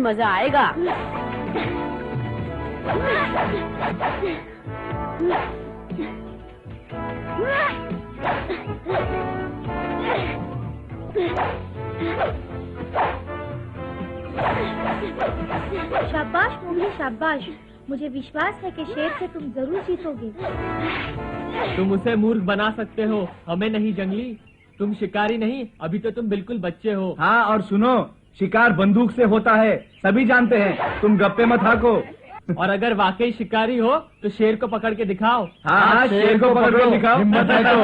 मजा आएगा। शाबाश मोगली शाबाश, मुझे विश्वास है कि शेर से तुम जरूर जीतोगे। तुम उसे मूर्ख बना सकते हो, हमें नहीं जंगली। तुम शिकारी नहीं, अभी तो तुम बिल्कुल बच्चे हो। हाँ, और सुनो, शिकार बंदूक से होता है, सभी जानते हैं। तुम गप्पे मत हाको। और अगर वाकई शिकारी हो तो शेर को पकड़ के दिखाओ। हाँ, शेर को पकड़ के दिखाओ, हिम्मत है तो।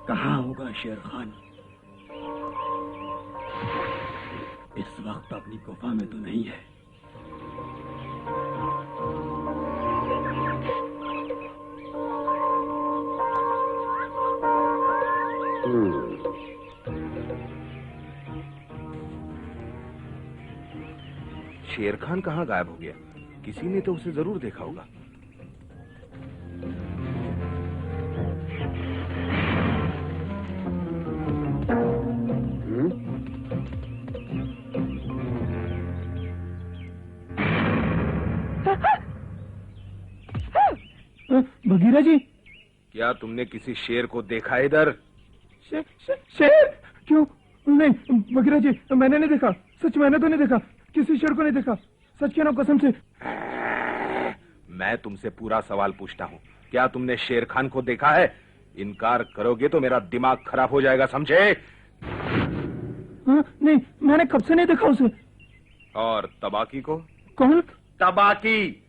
कहाँ होगा शेर खान? इस वक्त अपनी गुफा में तो नहीं है। शेर खान कहाँ गायब हो गया? किसी ने तो उसे जरूर देखा होगा। बगीरा जी, क्या तुमने किसी शेर को देखा इधर? शेर? क्यों? नहीं बगीरा जी, मैंने नहीं देखा। सच मैंने तो नहीं देखा, किसी शेर को नहीं देखा। सच कहना कसम से। मैं तुमसे पूरा सवाल पूछता हूँ, क्या तुमने शेर खान को देखा है? इनकार करोगे तो मेरा दिमाग खराब हो जाएगा, समझे? हाँ, नहीं, मैंने कब से नहीं देखा उसे। और तबाकी को? कौन? तबाकी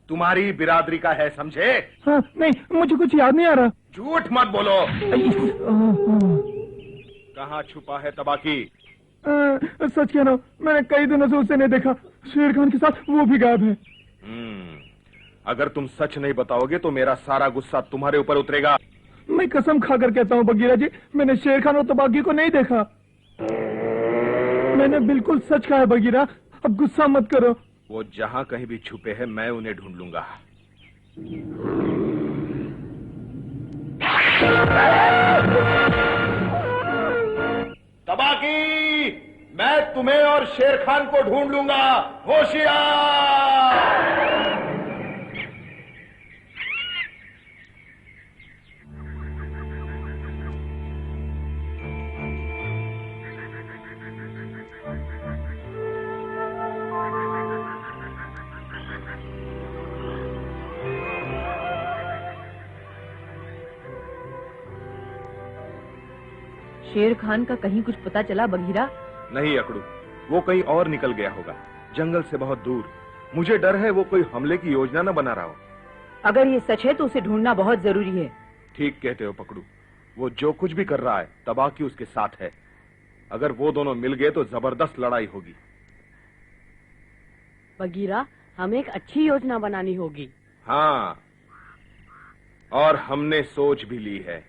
तुम्हारी बिरादरी का है, समझे? हाँ, नहीं, मुझे कुछ याद नहीं आ रहा। झूठ मत बोलो। कहाँ छुपा है तबाकी? सच कह रहा हूँ, मैंने कई दिनों से उसे नहीं देखा। शेर खान के साथ वो भी गायब है। अगर तुम सच नहीं बताओगे तो मेरा सारा गुस्सा तुम्हारे ऊपर उतरेगा। मैं कसम खाकर कहता हूँ बगीरा जी, मैंने शेर खान और तबाकी को नहीं देखा। मैंने बिल्कुल सच कहा है बगीरा, अब गुस्सा मत करो। वो जहाँ कहीं भी छुपे हैं, मैं उन्हें ढूंढ लूंगा। तबाकी, मैं तुम्हें और शेर खान को ढूंढ लूंगा, होशियार। शेर खान का कहीं कुछ पता चला बगीरा? नहीं अकड़ू, वो कहीं और निकल गया होगा, जंगल से बहुत दूर। मुझे डर है वो कोई हमले की योजना न बना रहा हो। अगर ये सच है तो उसे ढूंढना बहुत जरूरी है। ठीक कहते हो पकड़ू, वो जो कुछ भी कर रहा है तबाकी उसके साथ है। अगर वो दोनों मिल गए तो जबरदस्त लड़ाई होगी। बगीरा, हमें एक अच्छी योजना बनानी होगी। हाँ, और हमने सोच भी ली है।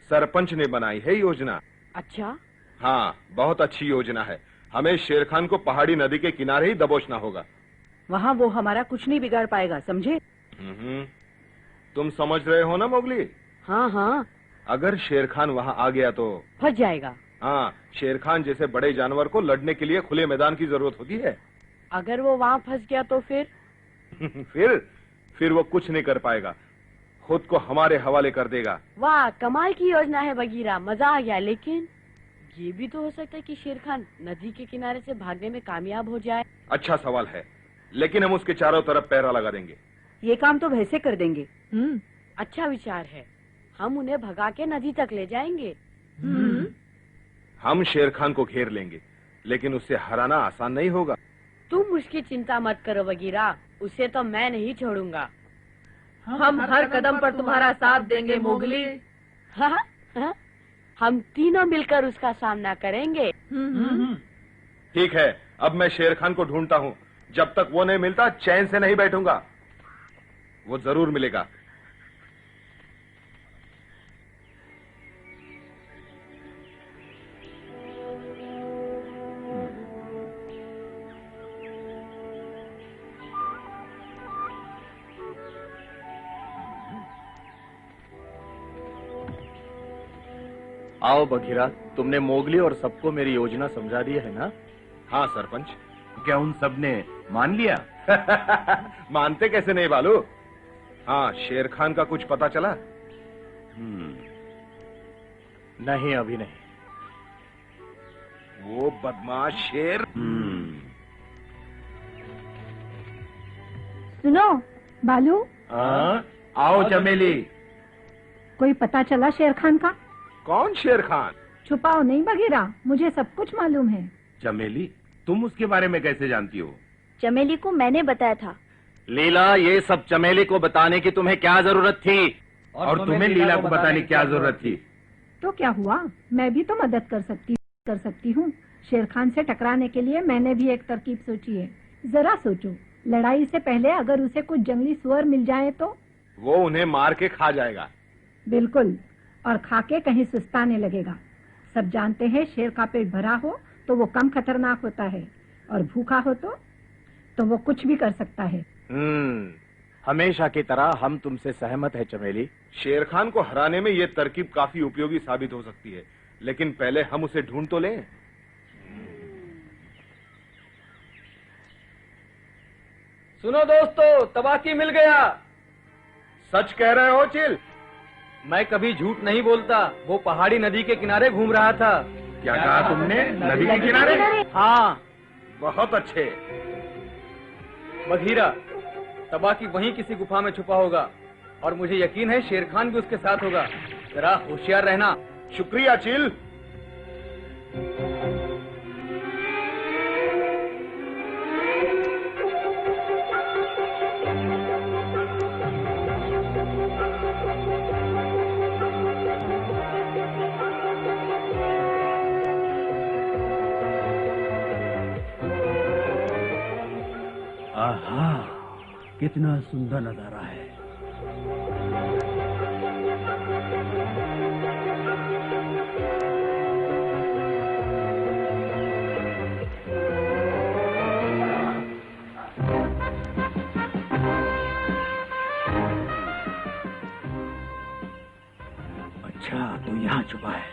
सरपंच ने बनाई है योजना। अच्छा? हाँ, बहुत अच्छी योजना है। हमें शेर खान को पहाड़ी नदी के किनारे ही दबोचना होगा। वहाँ वो हमारा कुछ नहीं बिगाड़ पाएगा, समझे? तुम समझ रहे हो ना मोगली? हाँ हाँ। अगर शेर खान वहाँ आ गया तो फंस जाएगा। हाँ, शेर खान जैसे बड़े जानवर को लड़ने के लिए खुले मैदान की जरूरत होती है। अगर वो वहाँ फंस गया तो फिर? फिर वो कुछ नहीं कर पाएगा, खुद को हमारे हवाले कर देगा। वाह, कमाल की योजना है बगीरा, मजा आ गया। लेकिन ये भी तो हो सकता है कि शेर खान नदी के किनारे से भागने में कामयाब हो जाए। अच्छा सवाल है, लेकिन हम उसके चारों तरफ पहरा लगा देंगे। ये काम तो वैसे कर देंगे। अच्छा विचार है, हम उन्हें भगा के नदी तक ले जाएंगे। हम शेर खान को घेर लेंगे, लेकिन उसे हराना आसान नहीं होगा। तुम उसकी चिंता मत करो बगीरा, उसे तो मैं नहीं छोड़ूंगा। हम हर कदम पर तुम्हारा साथ देंगे मोगली। हाँ? हम तीनों मिलकर उसका सामना करेंगे। ठीक है, अब मैं शेर खान को ढूंढता हूँ। जब तक वो नहीं मिलता चैन से नहीं बैठूंगा। वो जरूर मिलेगा। आओ बघीरा, तुमने मोगली और सबको मेरी योजना समझा दी है ना? हाँ सरपंच। क्या उन सब ने मान लिया? मानते कैसे नहीं बालू। हाँ, शेर खान का कुछ पता चला? नहीं, अभी नहीं। वो बदमाश शेर। सुनो बालू, आओ चमेली। कोई पता चला शेर खान का? कौन शेर खान? छुपाओ नहीं बघीरा, मुझे सब कुछ मालूम है। चमेली, तुम उसके बारे में कैसे जानती हो? चमेली को मैंने बताया था। लीला, ये सब चमेली को बताने की तुम्हें क्या जरूरत थी? और तुम्हें लीला को बताने की क्या जरूरत थी? तो क्या हुआ, मैं भी तो मदद कर सकती हूँ। शेर खान से टकराने के लिए मैंने भी एक तरकीब सोची है। जरा सोचो, लड़ाई से पहले अगर उसे कुछ जंगली सुअर मिल जाए तो? वो उन्हें मार के खा जाएगा। बिल्कुल, और खा के कहीं सुस्ताने लगेगा। सब जानते हैं शेर का पेट भरा हो तो वो कम खतरनाक होता है, और भूखा हो तो वो कुछ भी कर सकता है। हमेशा की तरह हम तुमसे सहमत है चमेली। शेर खान को हराने में ये तरकीब काफी उपयोगी साबित हो सकती है, लेकिन पहले हम उसे ढूंढ तो लें। सुनो दोस्तों, तबाकी मिल गया। सच कह रहे हो चिल? मैं कभी झूठ नहीं बोलता। वो पहाड़ी नदी के किनारे घूम रहा था। क्या कहा तुमने? नदी के किनारे? हाँ बहुत अच्छे। बघीरा, तबाकी वहीं किसी गुफा में छुपा होगा, और मुझे यकीन है शेर खान भी उसके साथ होगा। जरा होशियार रहना। शुक्रिया चिल। आहा, कितना सुंदर नजारा है। अच्छा, तो यहाँ छुपा है।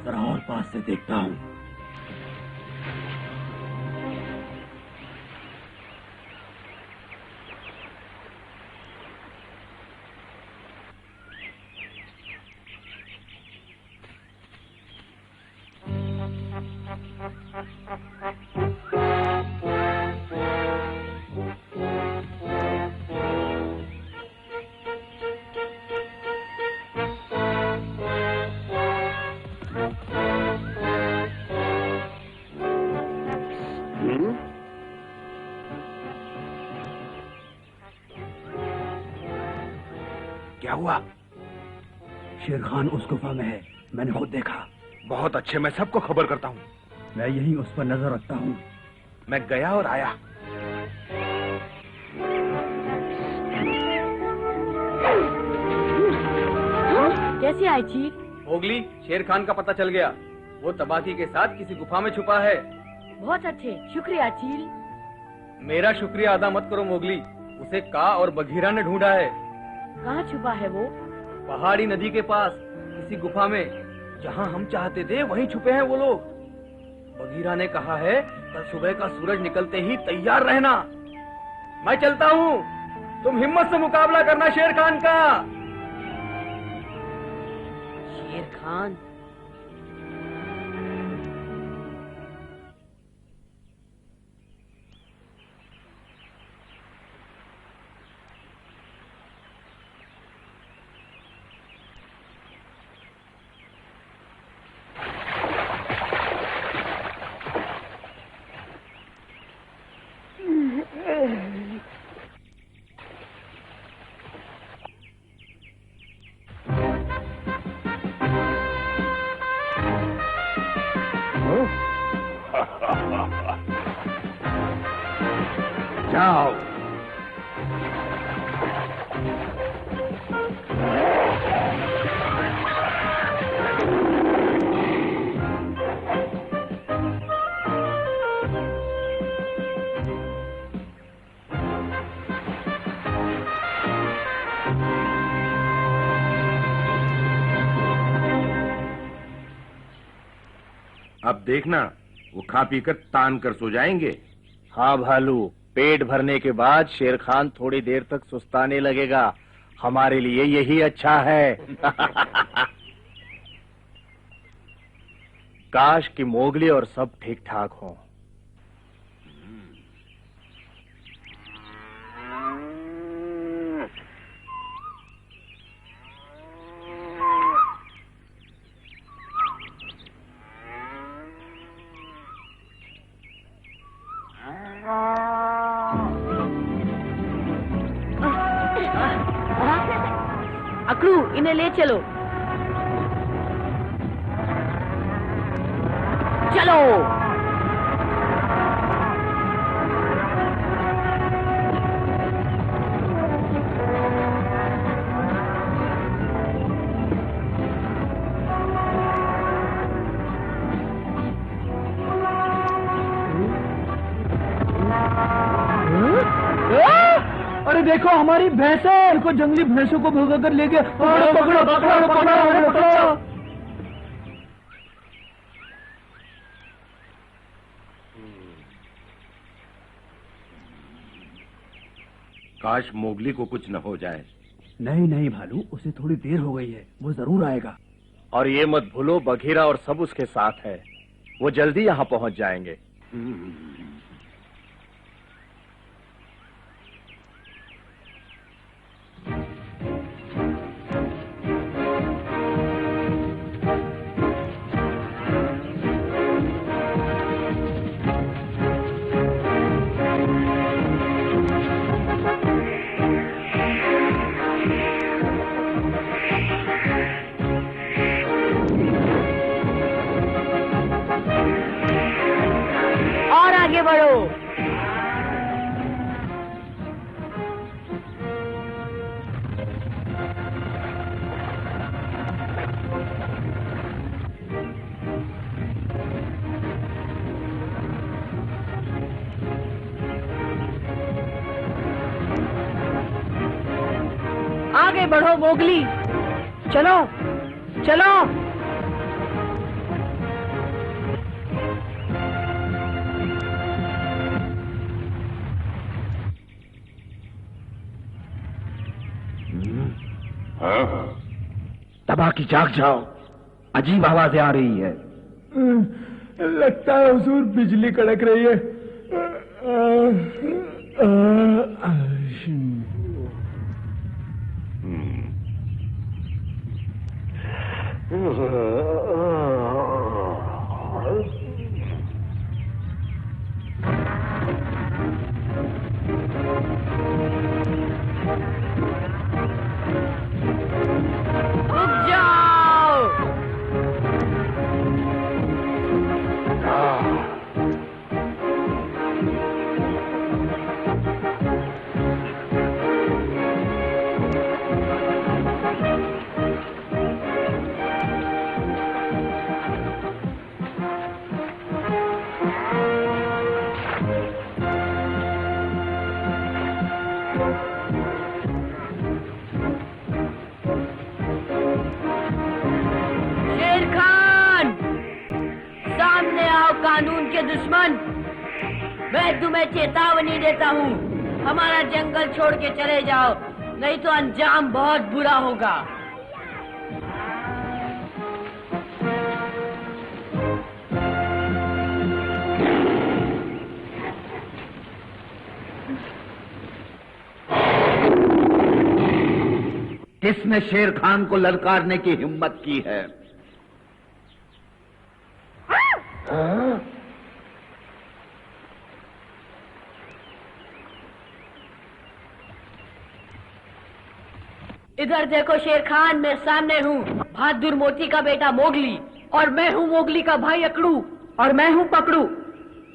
जरा और पास से देखता हूँ। क्या हुआ? शेर खान उस गुफा में है, मैंने खुद देखा। बहुत अच्छे, मैं सबको खबर करता हूँ। मैं यहीं उस पर नजर रखता हूँ। मैं गया और आया। कैसे आई चील? मोगली, शेर खान का पता चल गया। वो तबाकी के साथ किसी गुफा में छुपा है। बहुत अच्छे, शुक्रिया चील। मेरा शुक्रिया अदा मत करो मोगली। उसे का और बघीरा ने ढूंढा है। कहाँ छुपा है वो? पहाड़ी नदी के पास किसी गुफा में। जहाँ हम चाहते थे वहीं छुपे हैं वो लोग। बघीरा ने कहा है कल सुबह का सूरज निकलते ही तैयार रहना। मैं चलता हूँ, तुम हिम्मत से मुकाबला करना शेर खान का। शेर खान? जाओ। अब देखना वो खा पीकर तान कर सो जाएंगे। हाँ भालू, पेट भरने के बाद शेर खान थोड़ी देर तक सुस्ताने लगेगा। हमारे लिए यही अच्छा है। काश कि मोगली और सब ठीक ठाक हों। अकड़ू, इन्हें ले चलो। चलो। अरे देखो हमारी भैंसें, इनको जंगली भैंसों को भगा कर ले गया। पकड़ो पकड़ो पकड़ो पकड़ो पकड़ो। काश मोगली को कुछ न हो जाए। नहीं नहीं भालू, उसे थोड़ी देर हो गई है, वो जरूर आएगा। और ये मत भूलो बघीरा और सब उसके साथ है, वो जल्दी यहाँ पहुंच जाएंगे। और आगे बढ़ो। आगे बढ़ो मोगली, चलो चलो। तबाह की जाग जाओ, अजीब आवाजें आ रही है। लगता है हुजूर बिजली कड़क रही है। रुक जाओ। शेर खान, सामने आओ कानून के दुश्मन। मैं तुम्हें चेतावनी देता हूँ, हमारा जंगल छोड़ के चले जाओ, नहीं तो अंजाम बहुत बुरा होगा। किसने शेर खान को ललकारने की हिम्मत की है? इधर देखो शेर खान, मैं सामने हूँ बहादुर मोती का बेटा मोगली, और मैं हूँ मोगली का भाई अकड़ू, और मैं हूँ पकड़ू।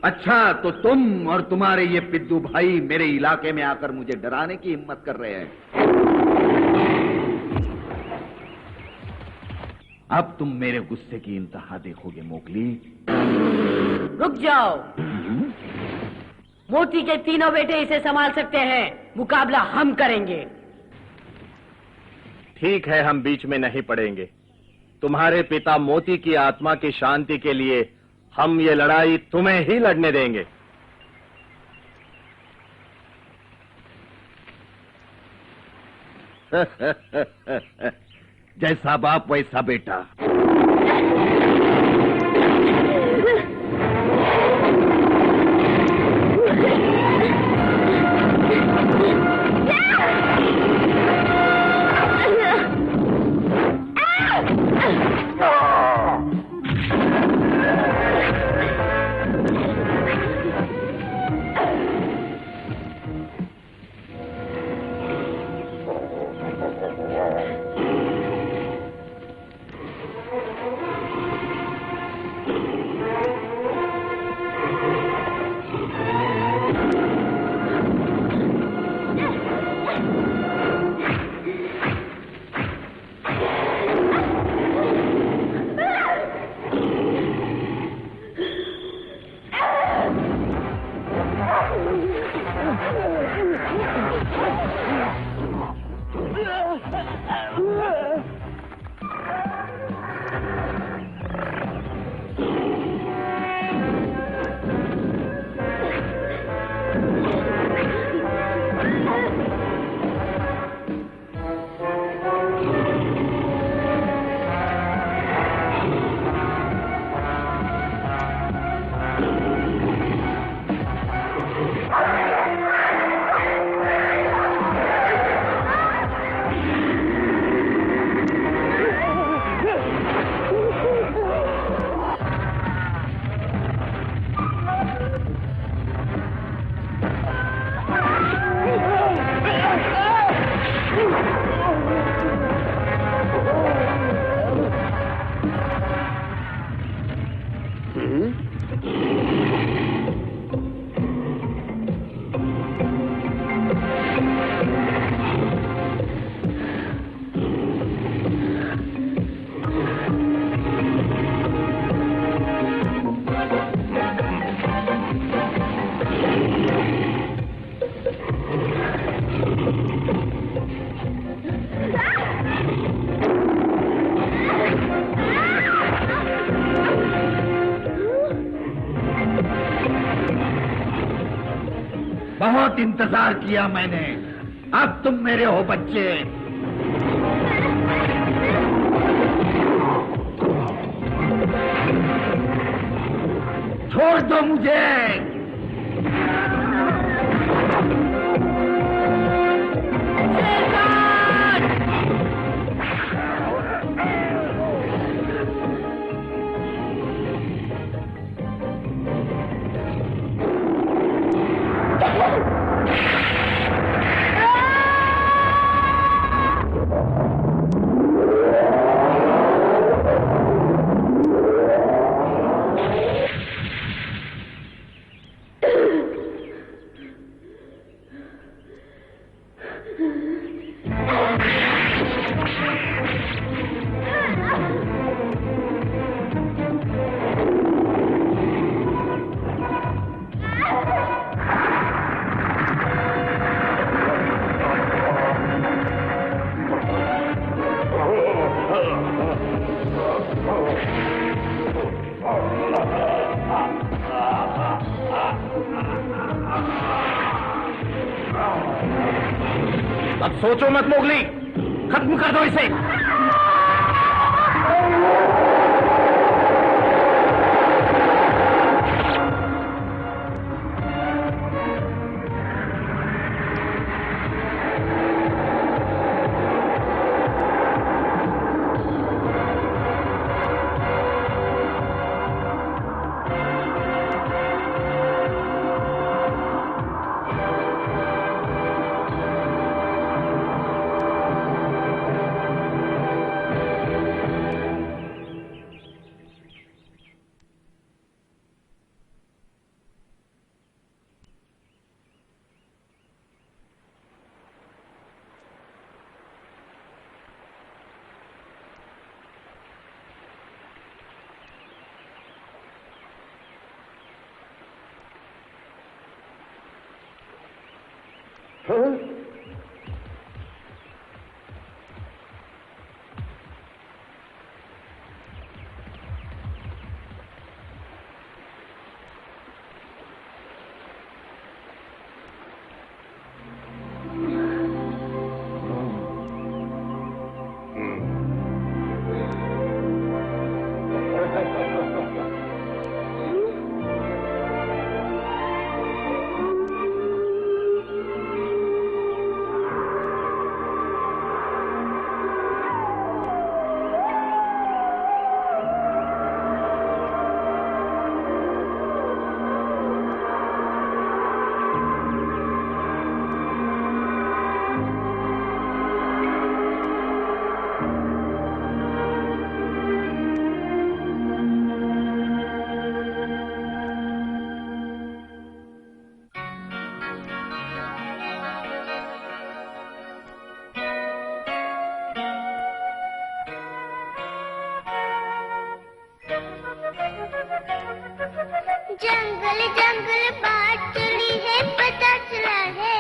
अच्छा, तो तुम और तुम्हारे ये पिद्दू भाई मेरे इलाके में आकर मुझे डराने की हिम्मत कर रहे हैं। अब तुम मेरे गुस्से की इंतहा देखोगे मोगली। रुक जाओ। मोती के तीनों बेटे इसे संभाल सकते हैं, मुकाबला हम करेंगे। ठीक है, हम बीच में नहीं पड़ेंगे। तुम्हारे पिता मोती की आत्मा की शांति के लिए हम ये लड़ाई तुम्हें ही लड़ने देंगे। जैसा बाप वैसा बेटा। बहुत इंतजार किया मैंने, अब तुम मेरे हो बच्चे। छोड़ दो मुझे। अब सोचो मत मोगली, खत्म कर दो इसे। जंगल जंगल बात चली है, पता चला है